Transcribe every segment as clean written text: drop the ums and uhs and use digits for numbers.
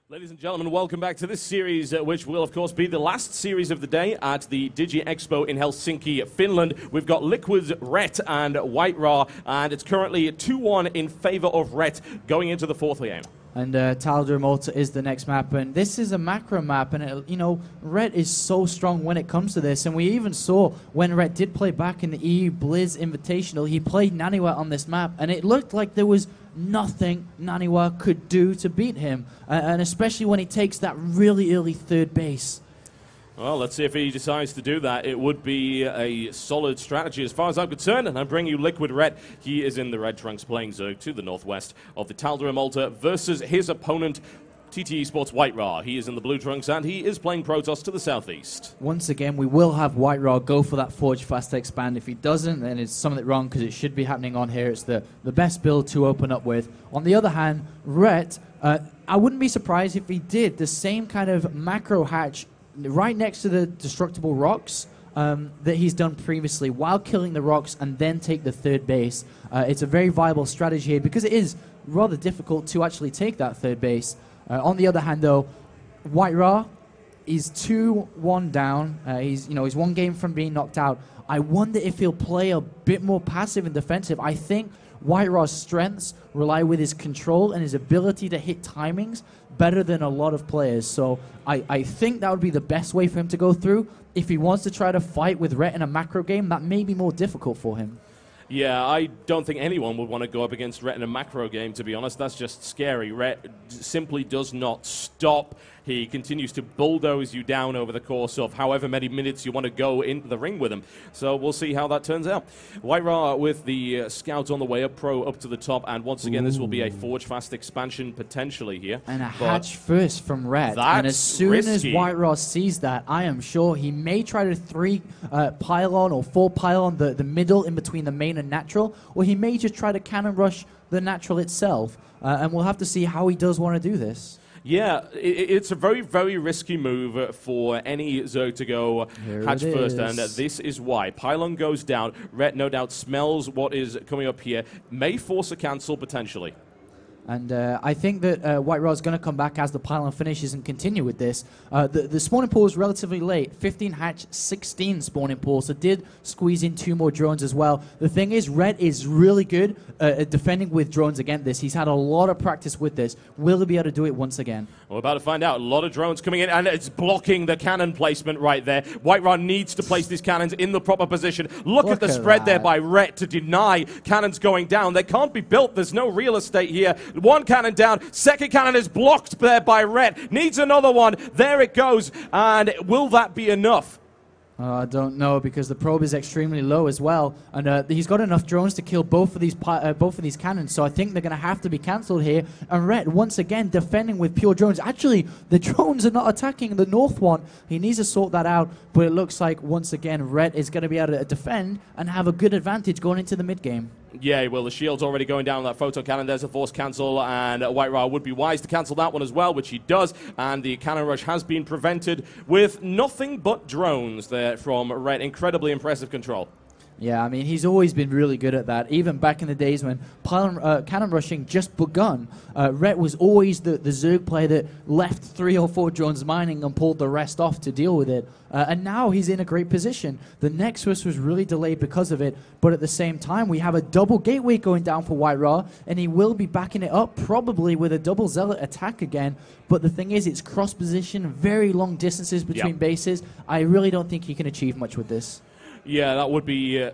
Ladies and gentlemen, welcome back to this series, which will, of course, be the last series of the day at the DigiExpo in Helsinki, Finland. We've got LiquidRet and WhiteRa, and it's currently 2-1 in favor of Ret going into the fourth game. And TotalBiscuit is the next map, and this is a macro map, and you know, Ret is so strong when it comes to this, and we even saw when Ret did play back in the EU Blizz Invitational, he played Naniwa on this map, and it looked like there was nothing Naniwa could do to beat him, and especially when he takes that really early third base. Well, let's see if he decides to do that. It would be a solid strategy as far as I'm concerned, and I bring you LiquidRet. He is in the red trunks playing Zerg to the northwest of the TotalBiscuit versus his opponent, TT Esports WhiteRa. He is in the blue trunks, and he is playing Protoss to the southeast. Once again, we will have WhiteRa go for that Forge Fast Expand. If he doesn't, then it's something wrong, because it should be happening on here. It's the best build to open up with. On the other hand, Ret, I wouldn't be surprised if he did the same kind of macro hatch right next to the destructible rocks that he's done previously, while killing the rocks and then take the third base. It's a very viable strategy here, because it is rather difficult to actually take that third base. On the other hand, though, WhiteRa is 2-1 down. He's one game from being knocked out. I wonder if he'll play a bit more passive and defensive. I think WhiteRa's strengths rely with his control and his ability to hit timings better than a lot of players. So I think that would be the best way for him to go through. If he wants to try to fight with Ret in a macro game, that may be more difficult for him. Yeah, I don't think anyone would want to go up against Ret in a macro game, to be honest. That's just scary. Ret simply does not stop. He continues to bulldoze you down over the course of however many minutes you want to go into the ring with him. So we'll see how that turns out. WhiteRa with the scouts on the way up, pro up to the top, and once again, this will be a Forge Fast expansion potentially here. And a hatch first from Ret. And as soon as WhiteRa sees that, I am sure he may try to 3 pylon or 4 pylon the middle in between the main and natural, or he may just try to cannon rush the natural itself. And we'll have to see how he does want to do this. Yeah, it's a very, very risky move for any Zerg to go hatch first, and this is why. Pylon goes down. Ret no doubt smells what is coming up here. May force a cancel, potentially. And I think that WhiteRa is going to come back as the pylon finishes and continue with this. The spawning pool is relatively late. 15 hatch, 16 spawning pool, so did squeeze in 2 more drones as well. The thing is, Ret is really good at defending with drones against this. He's had a lot of practice with this. Will he be able to do it once again? We're about to find out. A lot of drones coming in, and it's blocking the cannon placement right there. WhiteRa needs to place these cannons in the proper position. Look at the spread there by Ret to deny cannons going down. They can't be built. There's no real estate here. 1 cannon down, 2nd cannon is blocked there by Ret, needs another one, there it goes, and will that be enough? I don't know, because the probe is extremely low as well, and he's got enough drones to kill both of these cannons, so I think they're going to have to be cancelled here. And Ret, once again, defending with pure drones. Actually, the drones are not attacking the north one. He needs to sort that out, but it looks like, once again, Ret is going to be able to defend and have a good advantage going into the mid-game. Yeah, well, the shield's already going down on that photo cannon. There's a force cancel, and WhiteRa would be wise to cancel that one as well, which he does, and the cannon rush has been prevented with nothing but drones there from Ret. Incredibly impressive control. Yeah, I mean, he's always been really good at that. Even back in the days when cannon rushing just begun, Ret was always the Zerg player that left 3 or 4 drones mining and pulled the rest off to deal with it. And now he's in a great position. The Nexus was really delayed because of it, but at the same time, we have a double gateway going down for WhiteRa, and he will be backing it up, probably with a double Zealot attack again. But the thing is, it's cross position, very long distances between bases. I really don't think he can achieve much with this. Yeah, that would be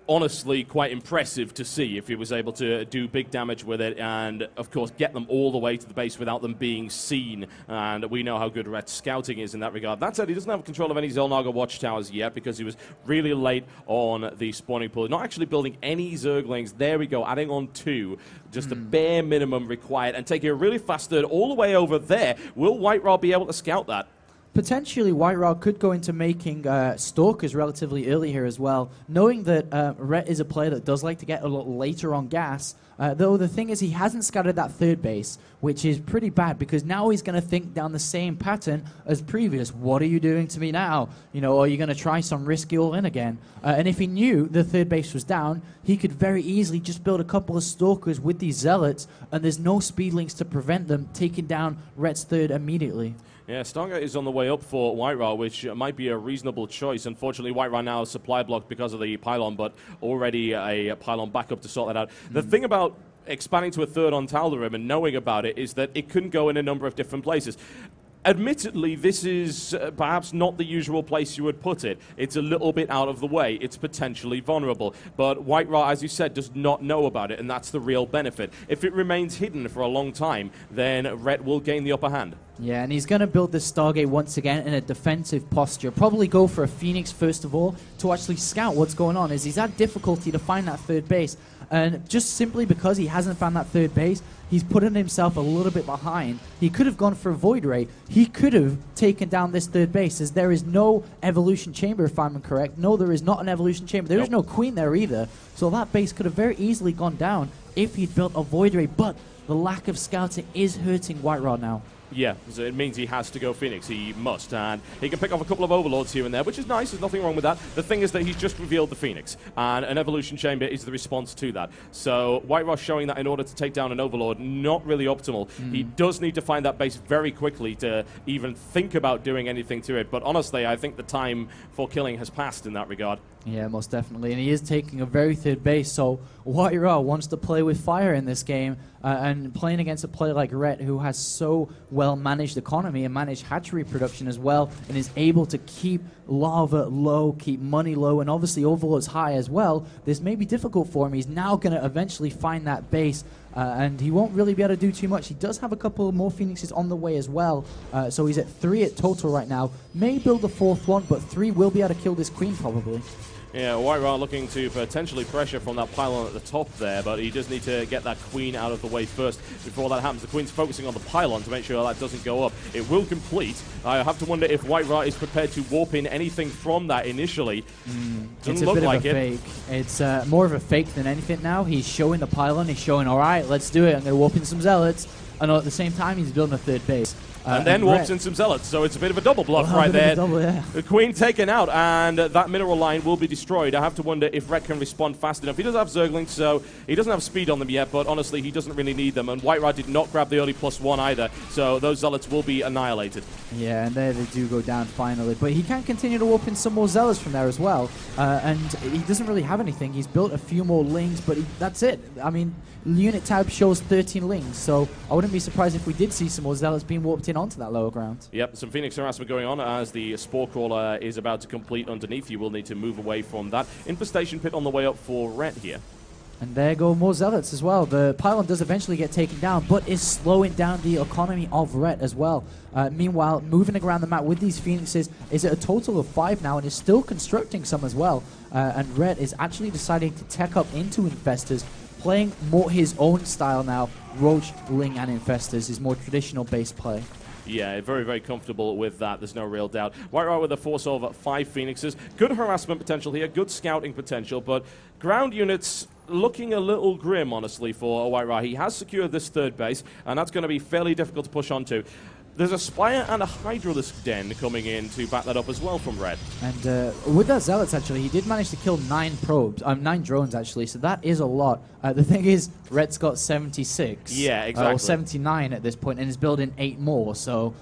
honestly quite impressive to see if he was able to do big damage with it and, of course, get them all the way to the base without them being seen. And we know how good Ret's scouting is in that regard. That said, he doesn't have control of any Xel'Naga watchtowers yet because he was really late on the spawning pool. Not actually building any Zerglings. There we go, adding on 2. Just the bare minimum required and taking a really fast third all the way over there. Will WhiteRa be able to scout that? potentially WhiteRa could go into making Stalkers relatively early here as well, knowing that Rhett is a player that does like to get a lot later on gas. Though the thing is, he hasn't scouted that third base, which is pretty bad because now he's going to think down the same pattern as previous. What are you doing to me now? You know, are you going to try some risky all in again? And if he knew the third base was down, he could very easily just build a couple of Stalkers with these Zealots, and there's no speed links to prevent them taking down Rhett's third immediately. Yeah, Stargate is on the way up for WhiteRa, which might be a reasonable choice. Unfortunately, WhiteRa now is supply blocked because of the pylon, but already a pylon backup to sort that out. The thing about expanding to a third on Tal'Darim and knowing about it is that it couldn't go in a number of different places. Admittedly, this is perhaps not the usual place you would put it. It's a little bit out of the way. It's potentially vulnerable. But WhiteRa, as you said, does not know about it, and that's the real benefit. If it remains hidden for a long time, then Rhett will gain the upper hand. Yeah, and he's going to build this Stargate once again in a defensive posture. Probably go for a Phoenix first of all to actually scout what's going on, as he's had difficulty to find that third base. And just simply because he hasn't found that third base, he's putting himself a little bit behind. He could have gone for a Void Ray. He could have taken down this third base, as there is no evolution chamber, if I'm correct. No, there is not an evolution chamber. There is no queen there either. So that base could have very easily gone down if he'd built a Void Ray. But the lack of scouting is hurting WhiteRa now. Yeah, so it means he has to go Phoenix. He must, and he can pick off a couple of Overlords here and there, which is nice. There's nothing wrong with that. The thing is that he's just revealed the Phoenix, and an Evolution Chamber is the response to that. So WhiteRa showing that in order to take down an Overlord, not really optimal. He does need to find that base very quickly to even think about doing anything to it. But honestly, I think the time for killing has passed in that regard. Yeah, most definitely. And he is taking a very third base, so WhiteRa wants to play with fire in this game, and playing against a player like Rhett, who has so well-managed economy and managed hatchery production as well, and is able to keep lava low, keep money low, and obviously Overlord's high as well. This may be difficult for him. He's now going to eventually find that base, and he won't really be able to do too much. He does have a couple more Phoenixes on the way as well, so he's at 3 at total right now. May build a 4th one, but 3 will be able to kill this queen probably. Yeah, WhiteRa looking to potentially pressure from that pylon at the top there, but he does need to get that queen out of the way first before that happens. The queen's focusing on the pylon to make sure that doesn't go up. It will complete. I have to wonder if WhiteRa is prepared to warp in anything from that initially. It's a bit of a fake. It's more of a fake than anything now. He's showing the pylon. He's showing, all right, let's do it. I'm going to warp in some Zealots. And at the same time, he's building a third base. And then warps in some Zealots, so it's a bit of a double bluff right there. The queen taken out, and that mineral line will be destroyed. I have to wonder if Rhett can respond fast enough. He does have Zerglings, so he doesn't have speed on them yet, but honestly, he doesn't really need them. And WhiteRa did not grab the early +1 either, so those Zealots will be annihilated. Yeah, and there they do go down finally. But he can continue to warp in some more Zealots from there as well. And he doesn't really have anything. He's built a few more Lings, but that's it. I mean, unit tab shows 13 Lings, so I wouldn't be surprised if we did see some more Zealots being warped in onto that lower ground. Yep, some Phoenix harassment going on as the Spore Crawler is about to complete underneath. You will need to move away from that. Infestation Pit on the way up for Rhett here. And there go more Zealots as well. The pylon does eventually get taken down, but is slowing down the economy of Rhett as well. Meanwhile, moving around the map with these Phoenixes is at a total of 5 now, and is still constructing some as well. And Rhett is actually deciding to tech up into Infestors, playing more his own style now. Roach, Ling, and Infestors is more traditional base play. Yeah, very, very comfortable with that. There's no real doubt. WhiteRa with a force of 5 Phoenixes. Good harassment potential here, good scouting potential, but ground units looking a little grim, honestly, for WhiteRa. He has secured this third base, and that's going to be fairly difficult to push onto. There's a Spire and a Hydralisk Den coming in to back that up as well from Red. And with that Zealots, actually, he did manage to kill 9 probes, 9 drones, actually, so that is a lot. The thing is, Red's got 76. Yeah, exactly. Or 79 at this point, and is building 8 more, so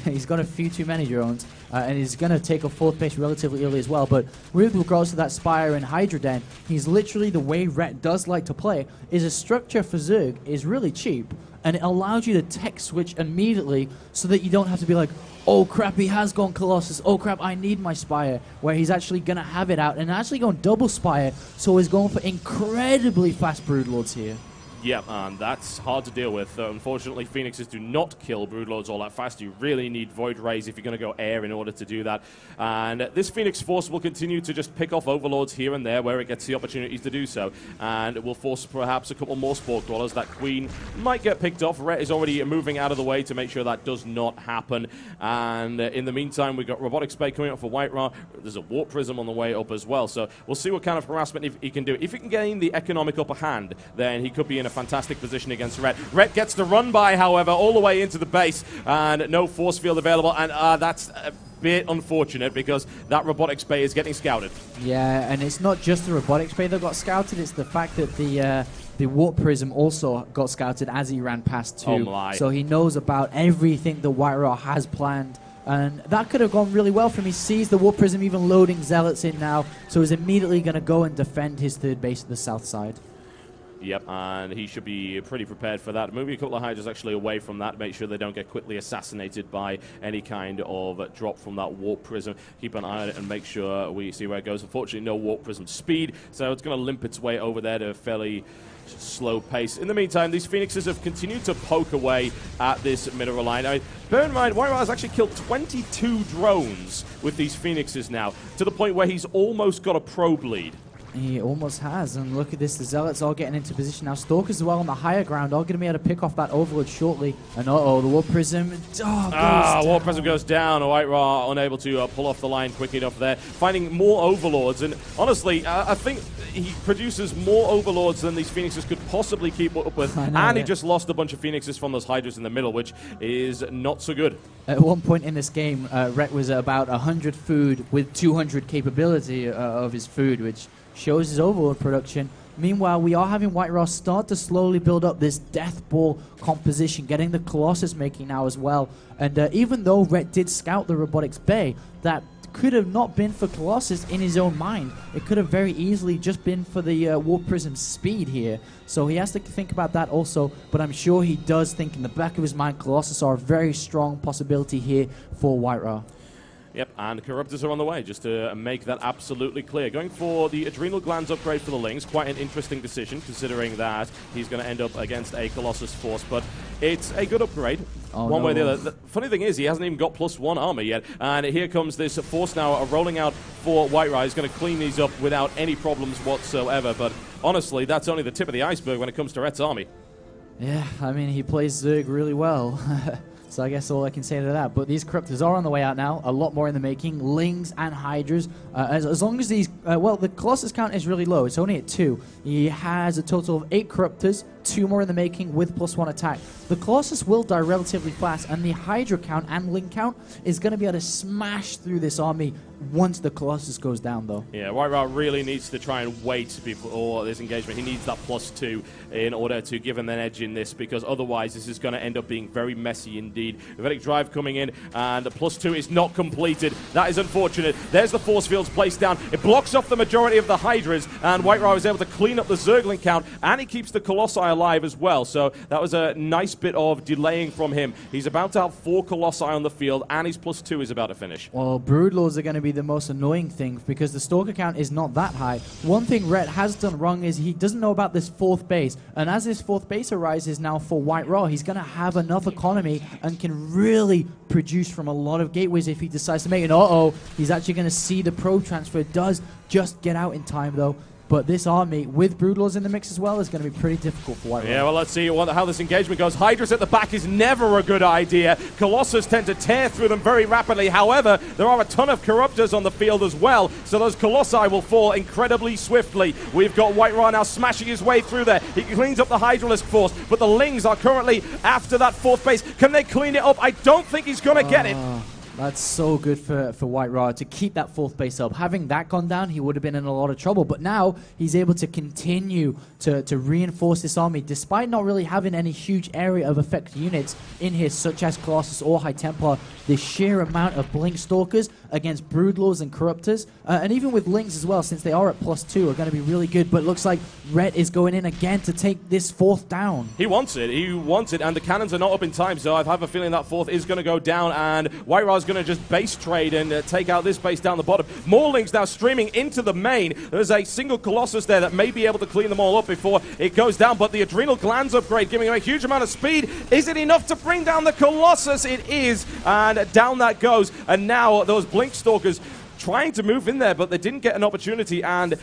he's got a few too many drones, and he's going to take a 4th base relatively early as well. But with regards to that Spire and Hydra Den, he's literally, the way Red does like to play, is a structure for Zerg is really cheap, and it allows you to tech switch immediately so that you don't have to be like, oh crap, he has gone Colossus, oh crap, I need my Spire, where he's actually going to have it out and actually going double Spire, so he's going for incredibly fast Broodlords here. Yeah, and that's hard to deal with. Unfortunately, Phoenixes do not kill Broodlords all that fast. You really need Void Rays if you're going to go air in order to do that. And this Phoenix Force will continue to just pick off Overlords here and there where it gets the opportunities to do so. And it will force perhaps a couple more Spore Crawlers. That Queen might get picked off. Ret is already moving out of the way to make sure that does not happen. And in the meantime, we've got Robotic Spade coming up for WhiteRa. There's a Warp Prism on the way up as well. So we'll see what kind of harassment he can do. If he can gain the economic upper hand, then he could be in a fantastic position against Ret. Ret gets the run by, however, all the way into the base, and no force field available, and that's a bit unfortunate because that Robotics Bay is getting scouted. Yeah, and it's not just the Robotics Bay that got scouted, it's the fact that the Warp Prism also got scouted as he ran past too. Oh my. So he knows about everything that WhiteRa has planned. And that could have gone really well for him. He sees the Warp Prism even loading Zealots in now, so he's immediately going to go and defend his third base to the south side. Yep, and he should be pretty prepared for that. Moving a couple of Hydras actually away from that, make sure they don't get quickly assassinated by any kind of drop from that Warp Prism. Keep an eye on it and make sure we see where it goes. Unfortunately, no Warp Prism speed, so it's going to limp its way over there to a fairly slow pace. In the meantime, these Phoenixes have continued to poke away at this mineral line. I mean, bear in mind, WhiteRa has actually killed 22 drones with these Phoenixes now, to the point where he's almost got a probe lead. He almost has, and look at this, the Zealots all getting into position now. Stalkers as well on the higher ground, all going to be able to pick off that Overlord shortly. And uh-oh, the Warp Prism Warp Prism goes down. WhiteRa unable to pull off the line quick enough there. Finding more Overlords, and honestly, I think he produces more Overlords than these Phoenixes could possibly keep up with. And he just lost a bunch of Phoenixes from those Hydras in the middle, which is not so good. At one point in this game, Ret was at about 100 food with 200 capability of his food, which shows his Overlord production. Meanwhile, we are having WhiteRa start to slowly build up this Death Ball composition, getting the Colossus making now as well. And even though Ret did scout the Robotics Bay, that could have not been for Colossus in his own mind. It could have very easily just been for the Warp Prism speed here. So he has to think about that also, but I'm sure he does think in the back of his mind Colossus are a very strong possibility here for WhiteRa. Yep, and Corruptors are on the way, just to make that absolutely clear. Going for the Adrenal Glands upgrade for the Lings, quite an interesting decision, considering that he's going to end up against a Colossus force, but it's a good upgrade. One way or the other. The funny thing is, he hasn't even got +1 armor yet, and here comes this force now rolling out for WhiteRa. He's going to clean these up without any problems whatsoever, but honestly, that's only the tip of the iceberg when it comes to Ret's army. Yeah, I mean, he plays Zerg really well. So I guess all I can say to that. But these Corruptors are on the way out now. A lot more in the making. Lings and Hydras. As long as these... well, the Colossus count is really low. It's only at 2. He has a total of 8 Corruptors. 2 more in the making with +1 attack. The Colossus will die relatively fast. And the Hydra count and Ling count is going to be able to smash through this army once the Colossus goes down, though. Yeah, WhiteRa really needs to try and wait before this engagement. He needs that +2 in order to give him an edge in this, because otherwise this is going to end up being very messy indeed. Vedic Drive coming in, and the +2 is not completed. That is unfortunate. There's the force fields placed down. It blocks off the majority of the Hydras, and WhiteRa is able to clean up the Zergling count, and he keeps the Colossi alive as well. So that was a nice bit of delaying from him. He's about to have 4 Colossi on the field, and his +2 is about to finish. Well, Broodlords are going to be the most annoying thing, because the Stalker count is not that high. One thing Ret has done wrong is he doesn't know about this 4th base, and as this 4th base arises now for WhiteRa, he's going to have enough economy and can really produce from a lot of gateways if he decides to make it. Uh-oh, he's actually going to see the probe transfer. It does just get out in time, though. But this army, with Broodlords in the mix as well, is going to be pretty difficult for WhiteRa. Yeah, well, let's see how this engagement goes. Hydras at the back is never a good idea. Colossus tend to tear through them very rapidly. However, there are a ton of Corruptors on the field as well, so those Colossi will fall incredibly swiftly. We've got WhiteRa now smashing his way through there. He cleans up the Hydralisk force, but the Lings are currently after that 4th base. Can they clean it up? I don't think he's going to get it. That's so good for WhiteRa to keep that 4th base up. Having that gone down, he would have been in a lot of trouble. But now he's able to continue to reinforce this army, despite not really having any huge area of effect units in here, such as Colossus or High Templar. The sheer amount of Blink Stalkers against Broodlords and Corruptors, and even with Lings as well, since they are at +2, are going to be really good. But it looks like Ret is going in again to take this 4th down. He wants it, and the cannons are not up in time, so I have a feeling that 4th is going to go down, and WhiteRa's going to just base trade and take out this base down the bottom. More Lings now streaming into the main. There's a single Colossus there that may be able to clean them all up before it goes down, but the Adrenal Glands upgrade giving him a huge amount of speed. Is it enough to bring down the Colossus? It is, and down that goes. And now those Blink Stalkers trying to move in there, but they didn't get an opportunity, and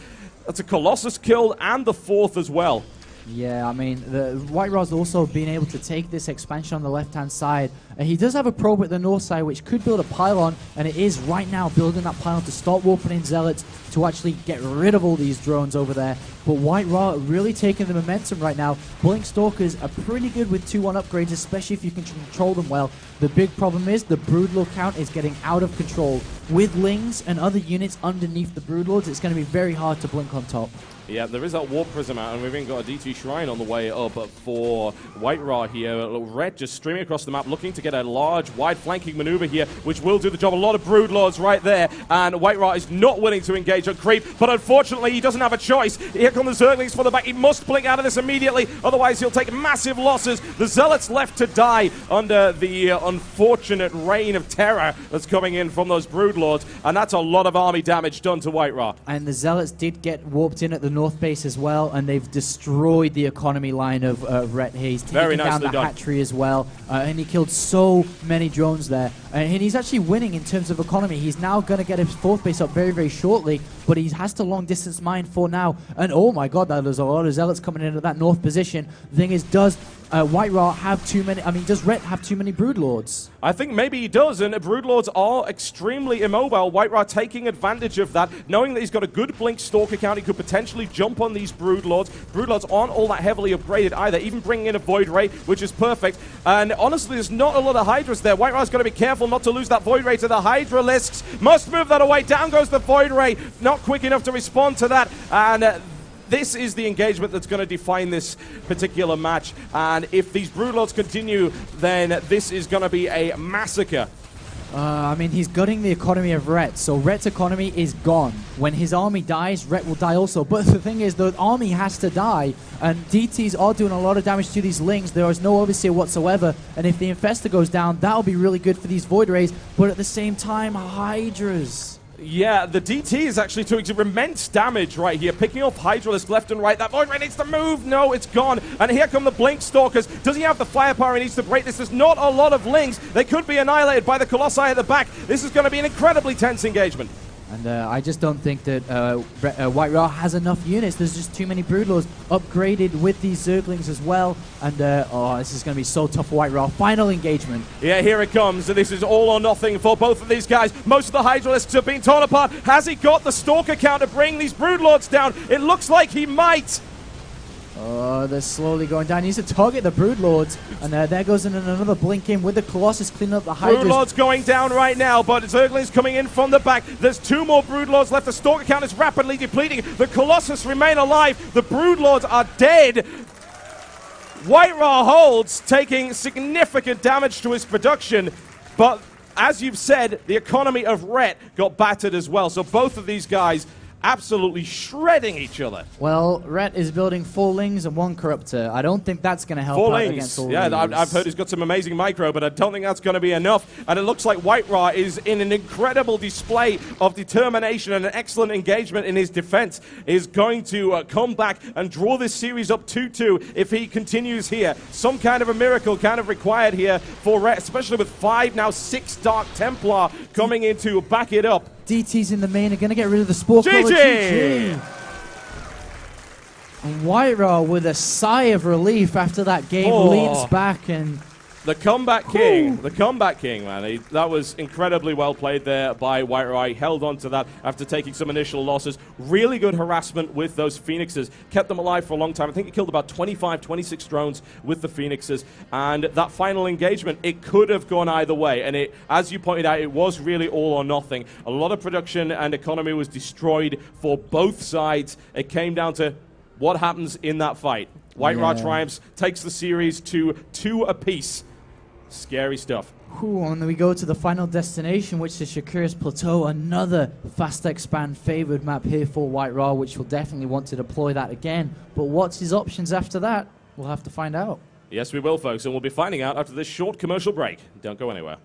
that's a Colossus kill and the 4th as well. Yeah, I mean, the WhiteRa's also been able to take this expansion on the left-hand side. He does have a probe at the north side, which could build a pylon, and it is right now building that pylon to start warping in Zealots to actually get rid of all these drones over there. But WhiteRa really taking the momentum right now. Blink Stalkers are pretty good with 2-1 upgrades, especially if you can control them well. The big problem is the Broodlord count is getting out of control. With Lings and other units underneath the Broodlords, it's going to be very hard to blink on top. Yeah, there is that Warp Prism out, and we've even got a DT Shrine on the way up for WhiteRa here. Red just streaming across the map, looking to get a large, wide flanking maneuver here, which will do the job. A lot of Broodlords right there, and WhiteRa is not willing to engage on creep, but unfortunately he doesn't have a choice. Here come the Zerglings for the back. He must blink out of this immediately, otherwise he'll take massive losses. The Zealots left to die under the unfortunate reign of terror that's coming in from those Broodlords, and that's a lot of army damage done to WhiteRa. And the Zealots did get warped in at the north base as well, and they've destroyed the economy line of Rhett here. He's taken down the hatchery as well, and he killed so many drones there. And he's actually winning in terms of economy. He's now going to get his 4th base up very, very shortly, but he has to long distance mine for now. And oh my god, there's a lot of Zealots coming in at that north position. The thing is, does WhiteRa have too many, does Rhett have too many Broodlords? I think maybe he does, and Broodlords are extremely immobile. WhiteRa taking advantage of that, knowing that he's got a good Blink Stalker count. He could potentially jump on these Broodlords. Broodlords aren't all that heavily upgraded either, even bringing in a Void Ray, which is perfect. And honestly, there's not a lot of Hydras there. WhiteRa's got to be careful not to lose that Void Ray to the Hydralisks. Must move that away. Down goes the Void Ray. Not quick enough to respond to that. And this is the engagement that's going to define this particular match. And if these Broodlords continue, then this is going to be a massacre. He's gutting the economy of Rhett, so Rhett's economy is gone. When his army dies, Rhett will die also. But the thing is, the army has to die, and DTs are doing a lot of damage to these Lings. There is no overseer whatsoever, and if the Infestor goes down, that'll be really good for these Void Rays, but at the same time, Hydras. Yeah, the DT is actually doing immense damage right here, picking off Hydralisk left and right. That Void Ray needs to move. No, it's gone. And here come the Blink Stalkers. Does he have the firepower he needs to break this? There's not a lot of Lings. They could be annihilated by the Colossi at the back. This is going to be an incredibly tense engagement. And I just don't think that WhiteRa has enough units. There's just too many Broodlords upgraded with these Zerglings as well. And this is going to be so tough for WhiteRa. Final engagement. Yeah, here it comes. And this is all or nothing for both of these guys. Most of the Hydralisks have been torn apart. Has he got the Stalker count to bring these Broodlords down? It looks like he might. They're slowly going down. He needs to target the Broodlords. And there goes in another blink in with the Colossus cleaning up the Hydras. Broodlords going down right now, but Zergling's coming in from the back. There's 2 more Broodlords left. The Stalker count is rapidly depleting. The Colossus remain alive. The Broodlords are dead. WhiteRa holds, taking significant damage to his production. But as you've said, the economy of Rhett got battered as well. So both of these guys absolutely shredding each other. Well, Rhett is building 4 Lings and 1 Corruptor. I don't think that's going to help 4 out Lings. against all Yeah, these. I've heard he's got some amazing micro, but I don't think that's going to be enough. And it looks like WhiteRa is in an incredible display of determination and an excellent engagement in his defense. Is going to come back and draw this series up 2-2 if he continues here. Some kind of a miracle kind of required here for Rhett, especially with 5, now 6 Dark Templar coming in to back it up. DTs in the main are going to get rid of the Spore Crawler. GG! And WhiteRa, with a sigh of relief after that game, leans back and... The comeback king. The comeback king, man. That was incredibly well played there by WhiteRa. He held on to that after taking some initial losses. Really good harassment with those Phoenixes. Kept them alive for a long time. I think he killed about 25, 26 drones with the Phoenixes. And that final engagement, it could have gone either way. And it, as you pointed out, it was really all or nothing. A lot of production and economy was destroyed for both sides. It came down to what happens in that fight. WhiteRa triumphs, takes the series to 2 apiece. Scary stuff. And then we go to the final destination, which is Shakira's Plateau, another fast expand favored map here for WhiteRa, which will definitely want to deploy that again. But what's his options after that? We'll have to find out. Yes, we will, folks, and we'll be finding out after this short commercial break. Don't go anywhere.